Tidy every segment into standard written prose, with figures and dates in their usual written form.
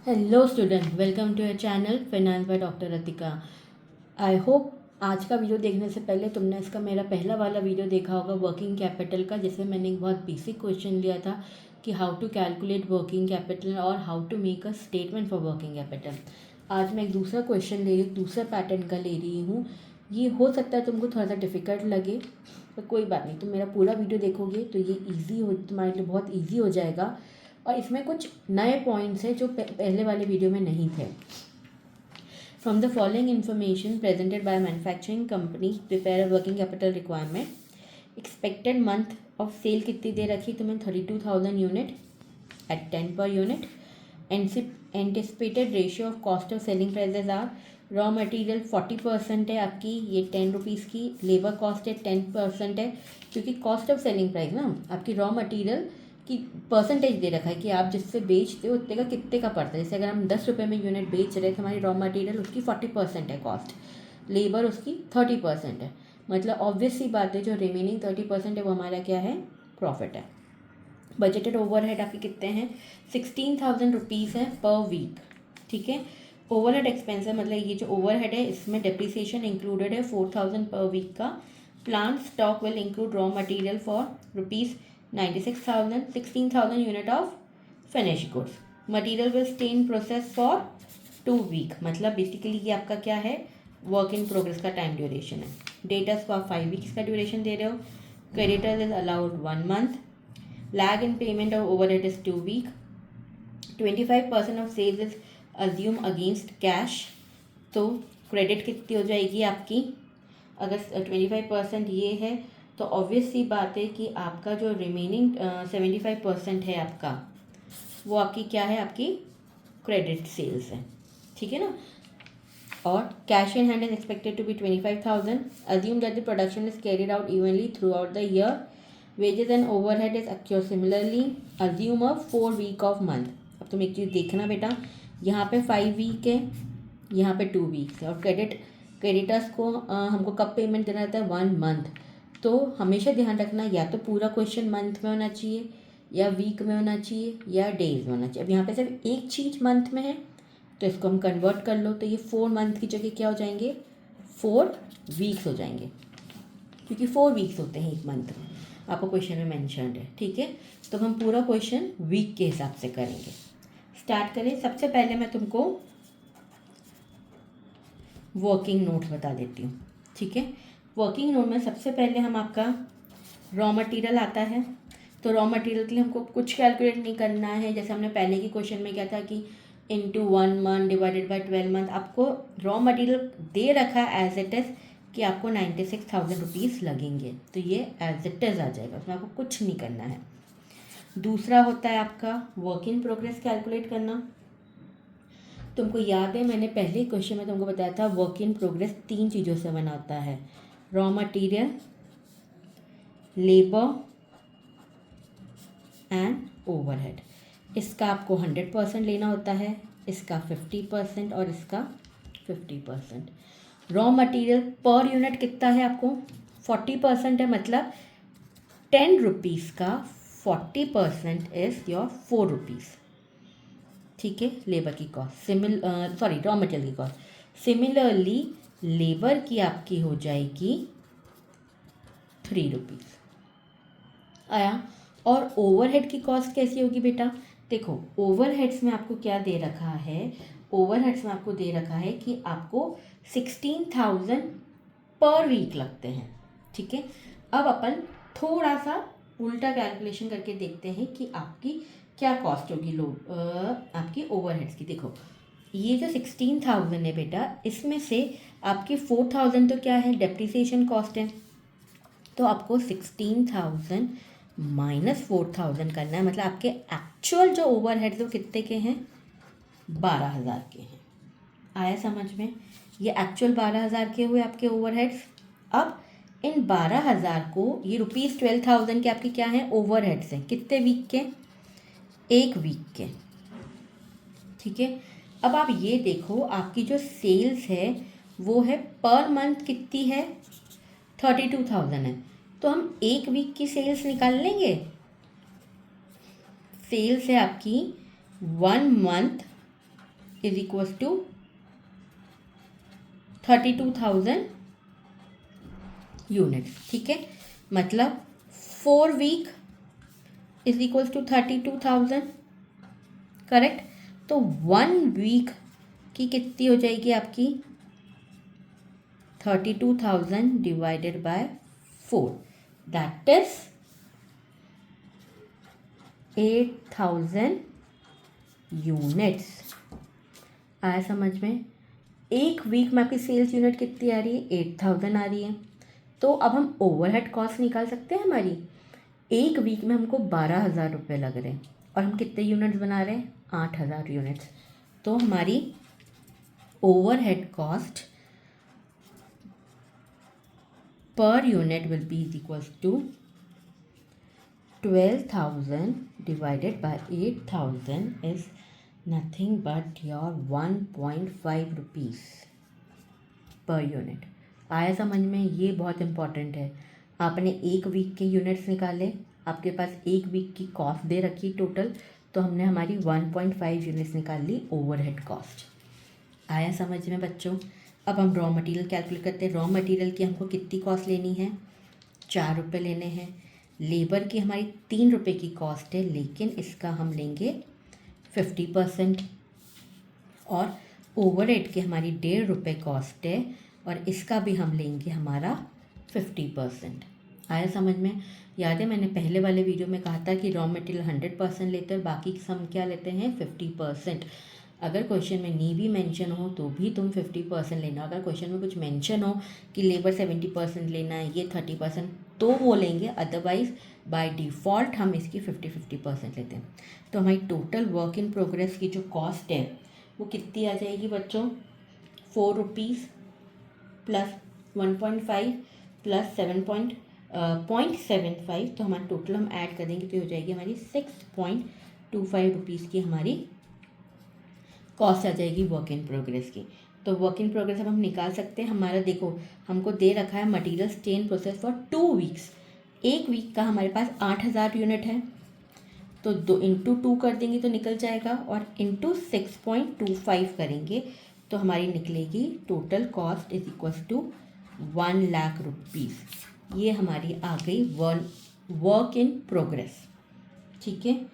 Hello student, welcome to your channel finance by doctor Ratika. I hope आज का video देखने से पहले तुमने इसका मेरा पहला वाला वीडियो देखा होगा वर्किंग कैपिटल का, जिसमें मैंने एक बहुत बेसिक क्वेश्चन लिया था कि how to calculate working capital और how to make a statement for working capital. आज मैं एक दूसरा क्वेश्चन ले रही हूँ, दूसरा पैटर्न का ले रही हूँ। ये हो सकता है तुमको थोड़ा सा डिफ़िकल्ट लगे, पर कोई बात नहीं, तुम मेरा पूरा वीडियो देखोगे तो ये ईजी हो, तुम्हारे लिए बहुत ईजी हो जाएगा। और इसमें कुछ नए पॉइंट्स हैं जो पहले वाले वीडियो में नहीं थे। From the following information presented by manufacturing company prepare a working capital requirement. Expected month of sale कितनी दे रखी तुम्हें? 32,000 unit at 10 per unit. Anticipated ratio of cost of selling prices are raw material 40% है आपकी, ये 10 rupees की। Labour cost है 10% है, क्योंकि कॉस्ट ऑफ सेलिंग प्राइस ना आपकी रॉ मटेरियल की परसेंटेज दे रखा है कि आप जिससे बेचते हो उतने का कितने का पड़ता है। जैसे अगर हम 10 रुपये में यूनिट बेच रहे थे, हमारी रॉ मटेरियल उसकी 40% है कॉस्ट, लेबर उसकी 30% है। मतलब ऑब्वियस सी बात है, जो रिमेनिंग 30% है वो हमारा क्या है? प्रॉफिट है। बजटेड ओवरहेड आपके कितने हैं? 16,000 रुपीज़ है पर वीक। ठीक है। ओवरहेड एक्सपेंस है, मतलब ये जो ओवरहेड है इसमें डिप्रिसिएशन इंक्लूडेड है 4,000 पर वीक का। Plant stock will include raw material for rupees 96,000, 16,000 unit of finish goods. Material will stay in process for 2 week. मतलब बेसिकली ये आपका क्या है? वर्क इन प्रोग्रेस का टाइम ड्यूरेशन है। डेटर्स को आप 5 वीक्स का ड्यूरेशन दे रहे हो। Creditors is allowed 1 month. Lag in payment of overhead is 2 week. 25% of sales is assumed against cash. तो क्रेडिट कितनी हो जाएगी आपकी? अगर 25% ये है तो ऑब्वियस सी बात है कि आपका जो रिमेनिंग 75% है आपका, वो आपकी क्या है? आपकी क्रेडिट सेल्स है। ठीक है ना। और cash in hand is expected to be 25,000. Assume that the production is carried out evenly throughout the year. Wages and overhead is accrued similarly. Assume a 4 week of month. अब तुम एक चीज़ देखना बेटा, यहाँ पे 5 वीक है, यहाँ पे 2 वीक्स है। और क्रेडिटर्स को हमको कब पेमेंट देना रहता है? 1 मंथ। तो हमेशा ध्यान रखना, या तो पूरा क्वेश्चन मंथ में होना चाहिए, या वीक में होना चाहिए, या डेज में होना चाहिए। अब यहाँ पे सिर्फ एक चीज़ मंथ में है, तो इसको हम कन्वर्ट कर लो, तो ये 4 मंथ की जगह क्या हो जाएंगे? 4 वीक्स हो जाएंगे, क्योंकि 4 वीक्स होते हैं एक मंथ में, आपको क्वेश्चन में मेंशन्ड है। ठीक है। तो हम पूरा क्वेश्चन वीक के हिसाब से करेंगे। स्टार्ट करें। सबसे पहले मैं तुमको वर्किंग नोट बता देती हूँ। ठीक है। वर्किंग नोट में सबसे पहले हम आपका रॉ मटेरियल आता है, तो रॉ मटेरियल के लिए हमको कुछ कैलकुलेट नहीं करना है। जैसे हमने पहले के क्वेश्चन में क्या था कि into 1 month divided by 12 month. आपको रॉ मटेरियल दे रखा है एज इट इज़ कि आपको 96,000 रुपीज़ लगेंगे, तो ये एज इट इज़ आ जाएगा, उसमें आपको कुछ नहीं करना है। दूसरा होता है आपका वर्क इन प्रोग्रेस कैलकुलेट करना। तुमको याद है मैंने पहले क्वेश्चन में तुमको बताया था वर्क इन प्रोग्रेस 3 चीज़ों से बना होता है: raw material, labour and overhead. इसका आपको 100% लेना होता है, इसका 50% और इसका 50%। रॉ मटेरियल पर यूनिट कितना है आपको? 40% है, मतलब 10 रुपीज़ का 40% इज़ योर 4 रुपीज़। ठीक है। लेबर की कॉस्ट रॉ मटेरियल की कॉस्ट सिमिलरली लेबर की आपकी हो जाएगी 3 रुपीज़ आया। और ओवरहेड की कॉस्ट कैसी होगी बेटा? देखो ओवरहेड्स में आपको क्या दे रखा है? ओवरहेड्स में आपको दे रखा है कि आपको 16,000 पर वीक लगते हैं। ठीक है। अब अपन थोड़ा सा उल्टा कैलकुलेशन करके देखते हैं कि आपकी क्या कॉस्ट होगी आपकी ओवरहेड्स की। देखो ये जो 16,000 है बेटा, इसमें से आपकी 4,000 तो क्या है? डेप्रिसिएशन कॉस्ट है। तो आपको 16,000 माइनस 4,000 करना है, मतलब आपके एक्चुअल जो ओवरहेड्स वो कितने के हैं? 12,000 के हैं। आया समझ में? ये एक्चुअल 12,000 के हुए आपके ओवरहेड्स। अब इन 12,000 को, ये रुपीज़ 12,000 के आपके क्या हैं? ओवरहेड्स हैं। कितने वीक के? 1 वीक के। ठीक है। अब आप ये देखो, आपकी जो सेल्स है वो है पर मंथ कितनी है? 32,000 है। तो हम 1 वीक की सेल्स निकाल लेंगे। सेल्स है आपकी 1 month is equals to 32,000 units. ठीक है, मतलब 4 week is equals to 32,000, correct. तो 1 वीक की कितनी हो जाएगी आपकी 32,000 divided by 4, that is 8,000 units. आया समझ में? एक वीक में आपकी सेल्स यूनिट कितनी आ रही है, 8,000 आ रही है। तो अब हम ओवरहेड कॉस्ट निकाल सकते हैं हमारी। एक वीक में हमको 12,000 रुपये लग रहे हैं और हम कितने यूनिट्स बना रहे हैं, 8,000 यूनिट्स। तो हमारी overhead cost per unit will be is equals to 12,000 divided by 8,000 is nothing but your 1.5 rupees per unit. आया समझ में? ये बहुत इम्पॉर्टेंट है। आपने एक वीक के यूनिट्स निकाले, आपके पास एक वीक की कॉस्ट दे रखी टोटल, तो हमने हमारी 1.5 यूनिट्स निकाल ली ओवरहेड कॉस्ट। आया समझ में बच्चों? अब हम रॉ मटेरियल कैलकुलेट करते हैं। रॉ मटेरियल की हमको कितनी कॉस्ट लेनी है, 4 रुपये लेने हैं। लेबर की हमारी 3 रुपये की कॉस्ट है, लेकिन इसका हम लेंगे 50%। और ओवरहेड की हमारी 1.5 रुपये कॉस्ट है और इसका भी हम लेंगे हमारा 50%। आया समझ में? याद है मैंने पहले वाले वीडियो में कहा था कि रॉ मटेरियल 100% लेते हैं और बाकी हम क्या लेते हैं, 50%। अगर क्वेश्चन में नहीं भी मेंशन हो तो भी तुम 50% लेना। अगर क्वेश्चन में कुछ मेंशन हो कि लेबर 70% लेना है, ये 30%, तो वो लेंगे। अदरवाइज बाय डिफ़ॉल्ट हम इसकी 50% लेते हैं। तो हमारी टोटल वर्क इन प्रोग्रेस की जो कॉस्ट है वो कितनी आ जाएगी बच्चों, 4 रुपीज़ प्लस 1.5 प्लस 0.75। तो हमारा टोटल हम ऐड कर देंगे तो हो जाएगी हमारी 6.25 रुपीज़ की हमारी कॉस्ट आ जाएगी वर्क इन प्रोग्रेस की। तो वर्क इन प्रोग्रेस अब हम निकाल सकते हैं। हमारा देखो हमको दे रखा है material stay in process for 2 weeks. एक वीक का हमारे पास 8,000 यूनिट है, तो 2 इंटू 2 कर देंगे तो निकल जाएगा, और इंटू 6.25 करेंगे तो हमारी निकलेगी total cost is equals to 1 lakh rupees. ये हमारी आ गई वर्क इन प्रोग्रेस। ठीक है,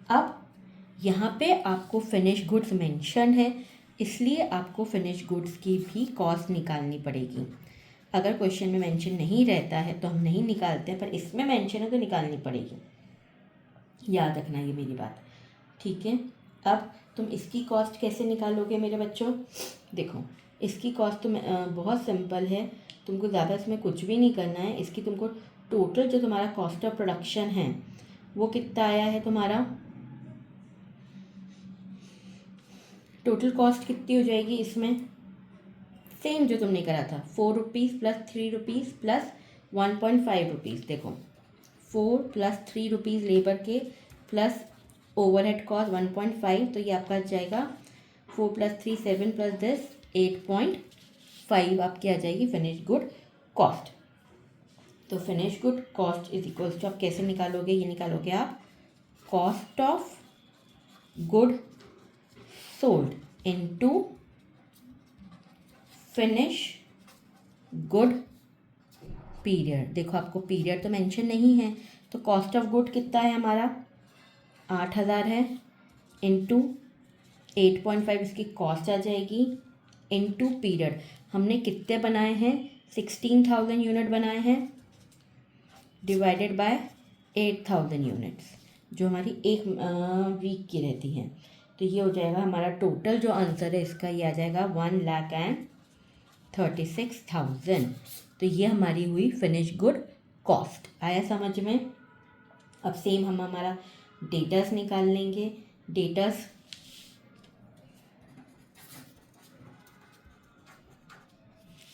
अब यहाँ पे आपको फिनिश गुड्स मेंशन है, इसलिए आपको फिनिश गुड्स की भी कॉस्ट निकालनी पड़ेगी। अगर क्वेश्चन में मेंशन नहीं रहता है तो हम नहीं निकालते हैं, पर इसमें मेंशन है तो निकालनी पड़ेगी। याद रखना ये मेरी बात, ठीक है। अब तुम इसकी कॉस्ट कैसे निकालोगे मेरे बच्चों? देखो इसकी कॉस्ट तो बहुत सिंपल है, तुमको ज़्यादा इसमें कुछ भी नहीं करना है। इसकी तुमको टोटल जो तुम्हारा कॉस्ट ऑफ प्रोडक्शन है वो कितना आया है, तुम्हारा टोटल कॉस्ट कितनी हो जाएगी इसमें, सेम जो तुमने करा था, 4 rupees plus 3 rupees plus 1.5 rupees. देखो 4 प्लस 3 रुपीज़ लेबर के प्लस ओवरहेड कॉस्ट 1.5, तो ये आपका जाएगा 4 प्लस 3 7 प्लस दिस 8.5 आपकी आ जाएगी फिनिश गुड कॉस्ट। तो finish good cost is equals to आप कैसे निकालोगे, ये निकालोगे आप cost of good sold into finish good period. देखो आपको पीरियड तो मेंशन नहीं है, तो कॉस्ट ऑफ गुड कितना है हमारा 8,000 है, इनटू 8.5 इसकी कॉस्ट आ जाएगी, इनटू पीरियड हमने कितने बनाए हैं, 16,000 यूनिट बनाए हैं, डिवाइडेड बाय 8,000 यूनिट्स जो हमारी एक वीक की रहती हैं। तो ये हो जाएगा हमारा टोटल जो आंसर है इसका, ये आ जाएगा 1,36,000। तो ये हमारी हुई फिनिश गुड कॉस्ट। आया समझ में? अब सेम हम हमारा डेटर्स निकाल लेंगे। डेटर्स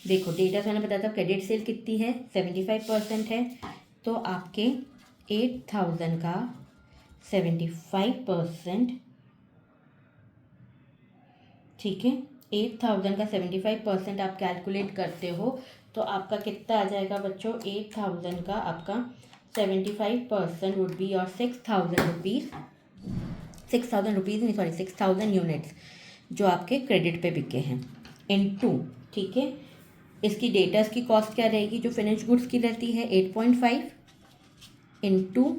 देखो, डेटर्स मैंने बताया था क्रेडिट सेल कितनी है, 75% है, तो आपके 8,000 का 75%, ठीक है, 8,000 का 75% आप कैलकुलेट करते हो तो आपका कितना आ जाएगा बच्चों, 8,000 का आपका 75% वुड बी और 6,000 रुपीज़, 6,000 रुपीज़ नहीं सॉरी 6,000 यूनिट्स। जो आपके क्रेडिट पे बिके हैं इनटू, ठीक है, इसकी डेटर्स की कॉस्ट क्या रहेगी जो फिनिश गुड्स की रहती है 8.5 इनटू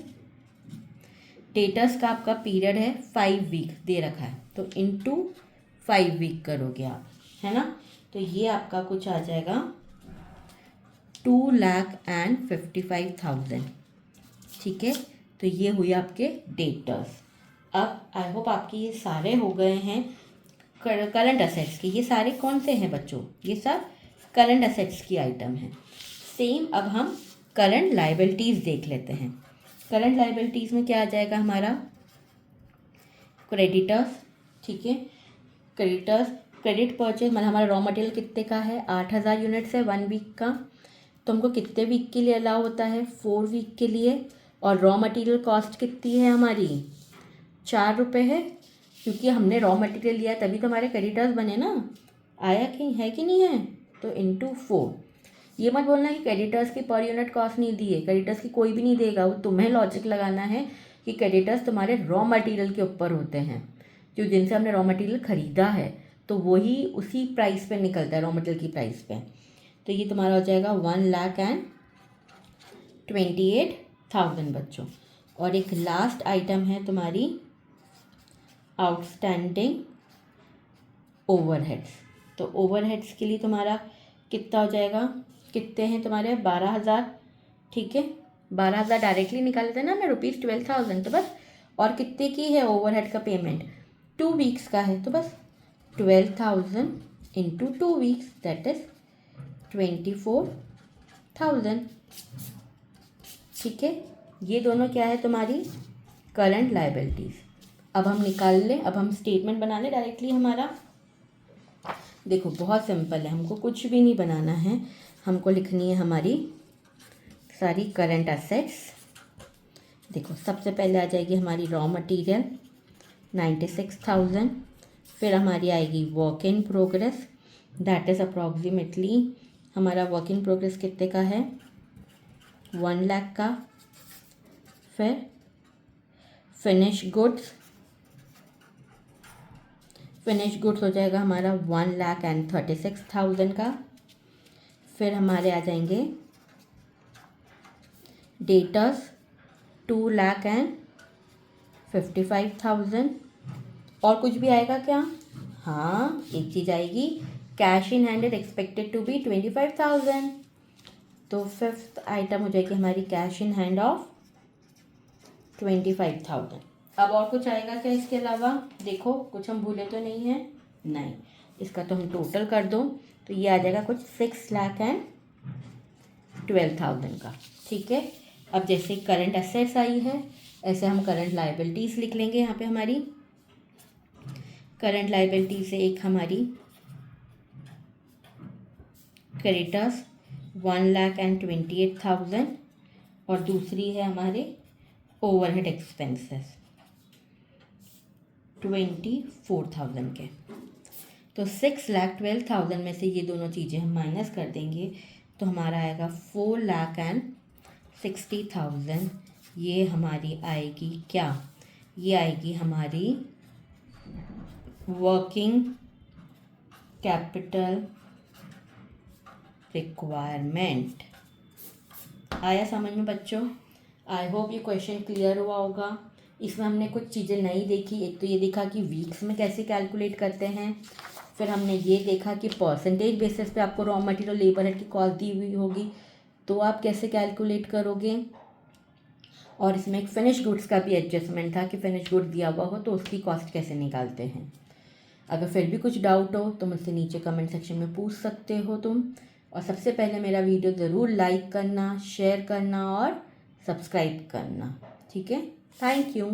डेटर्स का आपका पीरियड है 5 वीक दे रखा है, तो इनटू 5 वीक करोगे आप, है ना। तो ये आपका कुछ आ जाएगा 2,55,000, ठीक है। तो ये हुई आपके डेटर्स। अब आई होप आपके ये सारे हो गए हैं करंट असेट्स के। ये सारे कौन से हैं बच्चों, ये सब करंट असेट्स की आइटम है। सेम अब हम करंट लायबिलिटीज़ देख लेते हैं। करंट लायबिलिटीज़ में क्या आ जाएगा हमारा क्रेडिटर्स, ठीक है। क्रेडिटर्स, क्रेडिट परचेज मतलब हमारा रॉ मटेरियल कितने का है 8,000 यूनिट्स है 1 वीक का, तो हमको कितने वीक के लिए अलाउ होता है 4 वीक के लिए। और रॉ मटेरियल कॉस्ट कितनी है हमारी 4 रुपये है, क्योंकि हमने रॉ मटेरियल लिया तभी तो हमारे क्रेडिटर्स बने ना, आया कि है कि नहीं है, तो इनटू 4। ये मत बोलना कि क्रेडिटर्स की पर यूनिट कॉस्ट नहीं दी है, क्रेडिटर्स की कोई भी नहीं देगा, वो तुम्हें लॉजिक लगाना है कि क्रेडिटर्स तुम्हारे रॉ मटेरियल के ऊपर होते हैं, जो जिनसे हमने रॉ मटेरियल ख़रीदा है तो वही उसी प्राइस पे निकलता है रॉ मटेरियल की प्राइस पे। तो ये तुम्हारा हो जाएगा 1,28,000 बच्चों। और एक लास्ट आइटम है तुम्हारी आउटस्टैंडिंग ओवरहेड्स। तो ओवरहेड्स के लिए तुम्हारा कितना हो जाएगा, कितने हैं तुम्हारे 12,000, ठीक है। 12,000 डायरेक्टली निकाल लेते हैं ना मैं, ₹12,000 तो बस। और कितने की है ओवरहेड का पेमेंट 2 वीक्स का है, तो बस 12,000 इंटू 2 वीक्स दैट इज़ 24,000, ठीक है। ये दोनों क्या है तुम्हारी करंट लायबिलिटीज़। अब हम निकाल लें, अब हम स्टेटमेंट बना लें डायरेक्टली हमारा। देखो बहुत सिंपल है, हमको कुछ भी नहीं बनाना है, हमको लिखनी है हमारी सारी करंट असेट्स। देखो सबसे पहले आ जाएगी हमारी रॉ मटेरियल 96,000, फिर हमारी आएगी work in progress that is approximately हमारा वर्क इन प्रोग्रेस कितने का है 1 लाख का। फिर फिनिश गुड्स हो जाएगा हमारा 1,36,000 का। फिर हमारे आ जाएंगे डेटर्स 2,55,000। और कुछ भी आएगा क्या, हाँ एक चीज़ आएगी cash in hand is expected to be 25,000, तो 5th आइटम हो जाएगी हमारी कैश इन हैंड ऑफ 25,000। अब और कुछ आएगा क्या इसके अलावा, देखो कुछ हम भूले तो नहीं हैं, नहीं, इसका तो हम टोटल कर दो तो ये आ जाएगा कुछ 6,12,000 का, ठीक है। अब जैसे करंट असेट्स आई है ऐसे हम करंट लायबिलिटीज़ लिख लेंगे। यहाँ पे हमारी करंट लायबिलिटी से एक हमारी क्रेडिटर्स 1,28,000 और दूसरी है हमारे ओवरहेड एक्सपेंसेस 24,000 के। तो 6,12,000 में से ये दोनों चीज़ें हम माइनस कर देंगे तो हमारा आएगा 4,60,000। ये हमारी आएगी क्या, ये आएगी हमारी वर्किंग कैपिटल रिक्वायरमेंट। आया समझ में बच्चों, आई होप ये क्वेश्चन क्लियर हुआ होगा। इसमें हमने कुछ चीज़ें नई देखी, एक तो ये देखा कि वीक्स में कैसे कैलकुलेट करते हैं, फिर हमने ये देखा कि परसेंटेज बेसिस पे आपको रॉ मटेरियल लेबर हेड की कॉस्ट दी हुई होगी तो आप कैसे कैलकुलेट करोगे। और इसमें एक फिनिश गुड्स का भी एडजस्टमेंट था कि फिनिश गुड्स दिया हुआ हो तो उसकी कॉस्ट कैसे निकालते हैं। अगर फिर भी कुछ डाउट हो तो मुझसे नीचे कमेंट सेक्शन में पूछ सकते हो तुम। और सबसे पहले मेरा वीडियो ज़रूर लाइक करना, शेयर करना और सब्सक्राइब करना, ठीक है। Thank you.